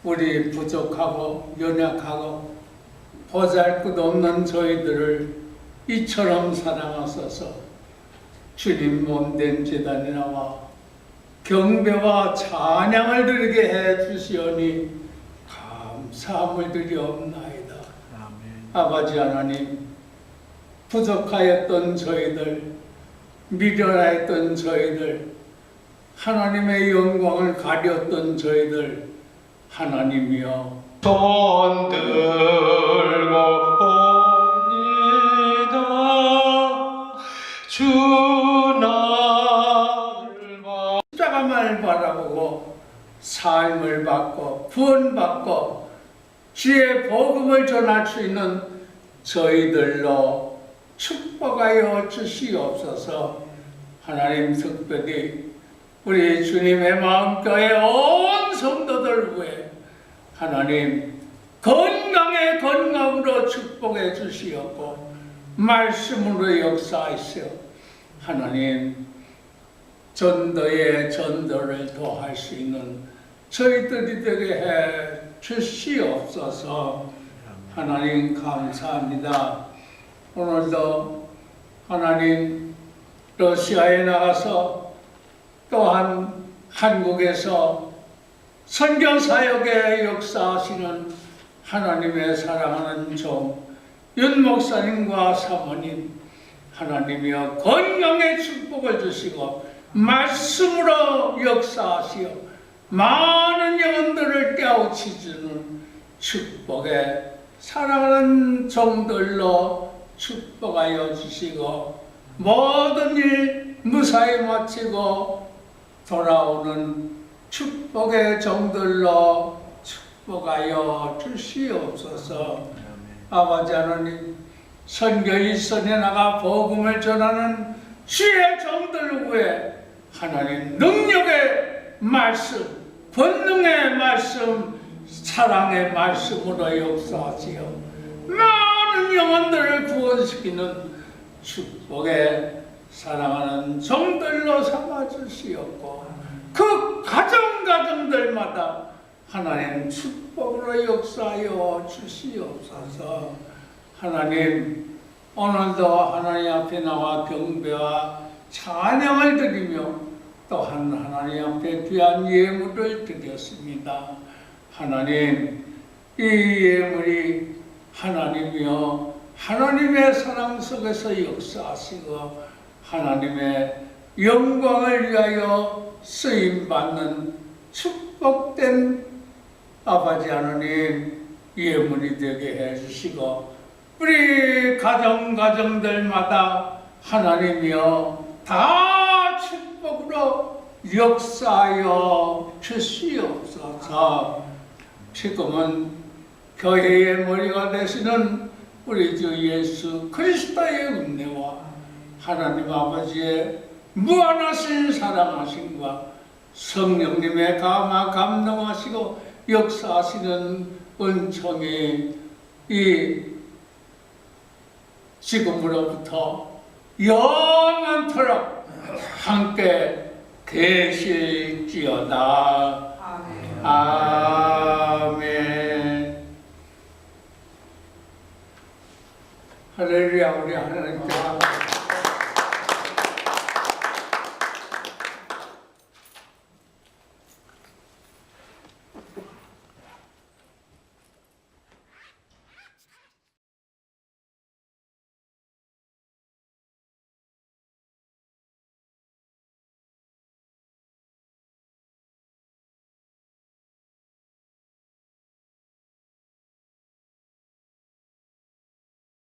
우리 부족하고 연약하고 보잘것없는 저희들을 이처럼 사랑하소서. 주님 몸된 제단에 나와 경배와 찬양을 드리게 해 주시오니 감사함을 드리옵나이다. 아버지 하나님, 부족하였던 저희들, 미련하였던 저희들, 하나님의 영광을 가렸던 저희들, 하나님이여 손 들고 옵니다. 주 나를 봐. 십자가만을 바라보고 삶을 받고 구원받고 주의 복음을 전할 수 있는 저희들로 축복하여 주시옵소서. 하나님, 특별히 우리 주님의 마음교회 온 성도들 위해 하나님 건강의 건강으로 축복해 주시옵고 말씀으로 역사하시오. 하나님, 전도의 전도를 더할 수 있는 저희들이 되게 해 주시옵소서. 하나님 감사합니다. 오늘도 하나님 러시아에 나가서 또한 한국에서 선교사역에 역사하시는 하나님의 사랑하는 종 윤 목사님과 사모님, 하나님이여 건강의 축복을 주시고 말씀으로 역사하시어 많은 영혼들을 깨우치주는 축복에 사랑하는 종들로 축복하여 주시고 모든 일 무사히 마치고 돌아오는 축복의 종들로 축복하여 주시옵소서. 아버지 하나님, 선교의 선에 나가 복음을 전하는 주의 종들 위에 하나님 능력의 말씀, 권능의 말씀, 사랑의 말씀으로 역사하시어 많은 영혼들을 구원시키는 축복의 사랑하는 종들로 삼아주시옵고 그 가정들마다 하나님 축복으로 역사하여 주시옵소서. 하나님, 오늘도 하나님 앞에 나와 경배와 찬양을 드리며 또한 하나님 앞에 귀한 예물을 드렸습니다. 하나님, 이 예물이 하나님이여 하나님의 사랑 속에서 역사하시고 하나님의 영광을 위하여 쓰임받는 축복된 아버지 하나님 예물이 되게 해주시고 우리 가정들마다 하나님이여 다 축복으로 역사하여 주시옵소서. 지금은 교회의 머리가 되시는 우리 주 예수 그리스도의 은혜와 하나님 아버지의 무한하신 사랑하심과 성령님의 감동하시고 역사하시는 은총이 이 지금으로부터 영원토록 함께 계실지어다.